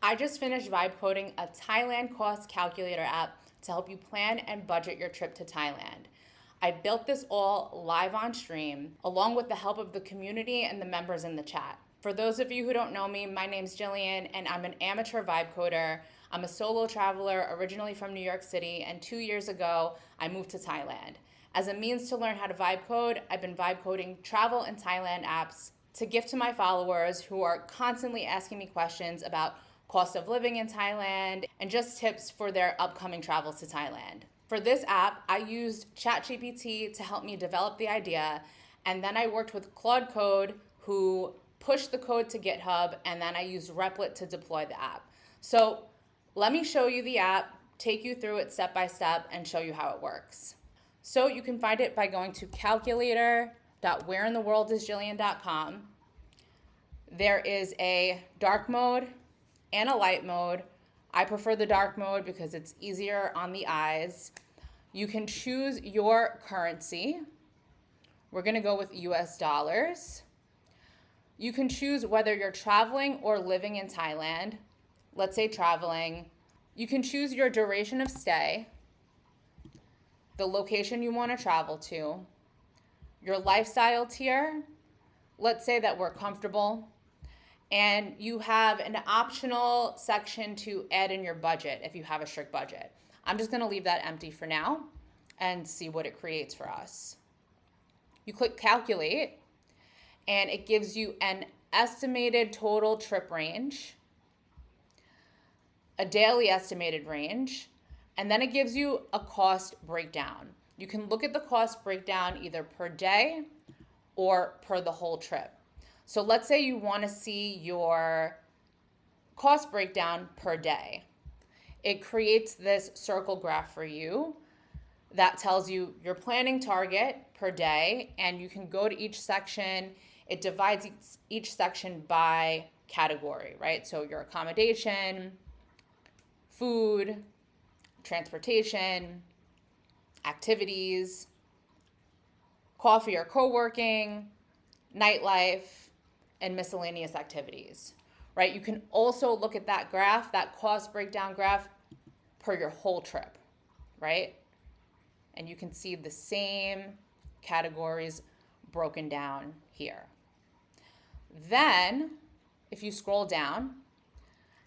I just finished vibe coding a Thailand Cost Calculator app to help you plan and budget your trip to Thailand. I built this all live on stream, along with the help of the community and the members in the chat. For those of you who don't know me, my name's Jillian, and I'm an amateur vibe coder. I'm a solo traveler originally from New York City, and 2 years ago, I moved to Thailand. As a means to learn how to vibe code, I've been vibe coding travel and Thailand apps to gift to my followers who are constantly asking me questions about cost of living in Thailand and just tips for their upcoming travels to Thailand. For this app, I used ChatGPT to help me develop the idea, and then I worked with Claude Code, who pushed the code to GitHub, and then I used Replit to deploy the app. So let me show you the app, take you through it step by step, and show you how it works. So you can find it by going to calculator.whereintheworldisjillian.com. There is a dark mode and a light mode. I prefer the dark mode because it's easier on the eyes. You can choose your currency. We're gonna go with US dollars. You can choose whether you're traveling or living in Thailand. Let's say traveling. You can choose your duration of stay, the location you want to travel to, your lifestyle tier. Let's say that we're comfortable. And you have an optional section to add in your budget if you have a strict budget. I'm just going to leave that empty for now and see what it creates for us. You click calculate, and it gives you an estimated total trip range, a daily estimated range, and then it gives you a cost breakdown. You can look at the cost breakdown either per day or per the whole trip. So let's say you want to see your cost breakdown per day. It creates this circle graph for you that tells you your planning target per day, and you can go to each section. It divides each section by category, right? So your accommodation, food, transportation, activities, coffee or co-working, nightlife, and miscellaneous activities, right? You can also look at that graph, that cost breakdown graph, per your whole trip, right? And you can see the same categories broken down here. Then, if you scroll down,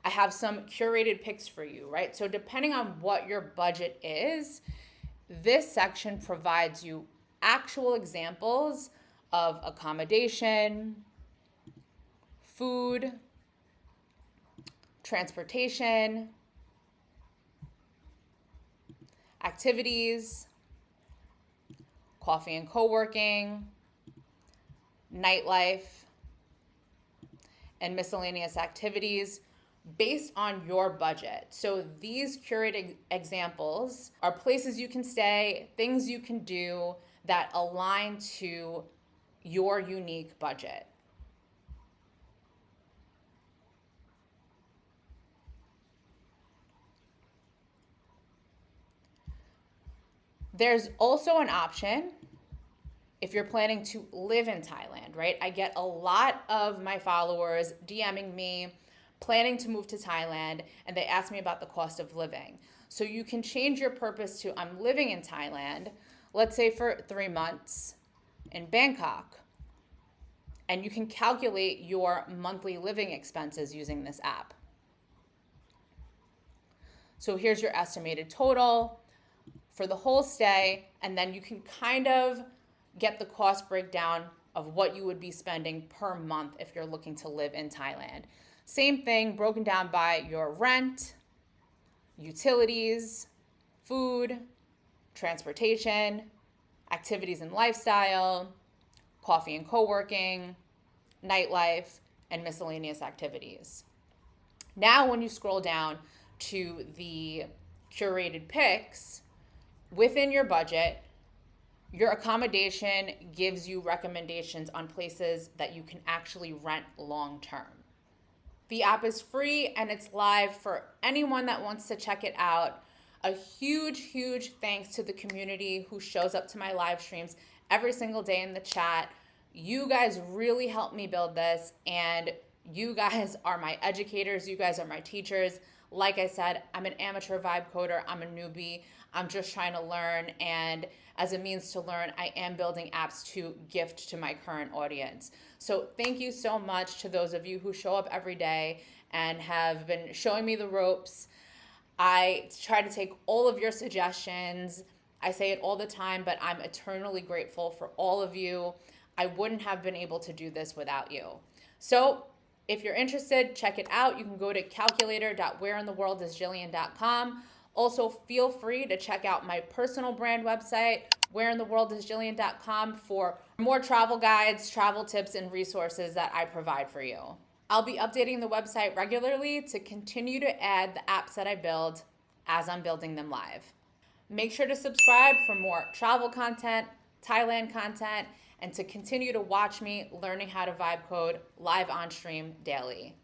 I have some curated picks for you, right? So depending on what your budget is, this section provides you actual examples of accommodation, food, transportation, activities, coffee and co-working, nightlife, and miscellaneous activities based on your budget. So these curated examples are places you can stay, things you can do that align to your unique budget. There's also an option if you're planning to live in Thailand, right? I get a lot of my followers DMing me, planning to move to Thailand, and they ask me about the cost of living. So you can change your purpose to I'm living in Thailand, let's say for 3 months in Bangkok, and you can calculate your monthly living expenses using this app. So here's your estimated total for the whole stay, and then you can kind of get the cost breakdown of what you would be spending per month if you're looking to live in Thailand. Same thing, broken down by your rent, utilities, food, transportation, activities and lifestyle, coffee and co-working, nightlife, and miscellaneous activities. Now, when you scroll down to the curated picks, within your budget, your accommodation gives you recommendations on places that you can actually rent long term. The app is free and it's live for anyone that wants to check it out. A huge, huge thanks to the community who shows up to my live streams every single day in the chat. You guys really helped me build this, and You guys are my educators. You guys are my teachers. Like I said, I'm an amateur vibe coder. I'm a newbie. I'm just trying to learn. And as a means to learn, I am building apps to gift to my current audience. So thank you so much to those of you who show up every day and have been showing me the ropes. I try to take all of your suggestions. I say it all the time, but I'm eternally grateful for all of you. I wouldn't have been able to do this without you. So if you're interested, check it out. You can go to calculator.whereintheworldisjillian.com. Also, feel free to check out my personal brand website, whereintheworldisjillian.com, for more travel guides, travel tips, and resources that I provide for you. I'll be updating the website regularly to continue to add the apps that I build as I'm building them live. Make sure to subscribe for more travel content, Thailand content, and to continue to watch me learning how to vibe code live on stream daily.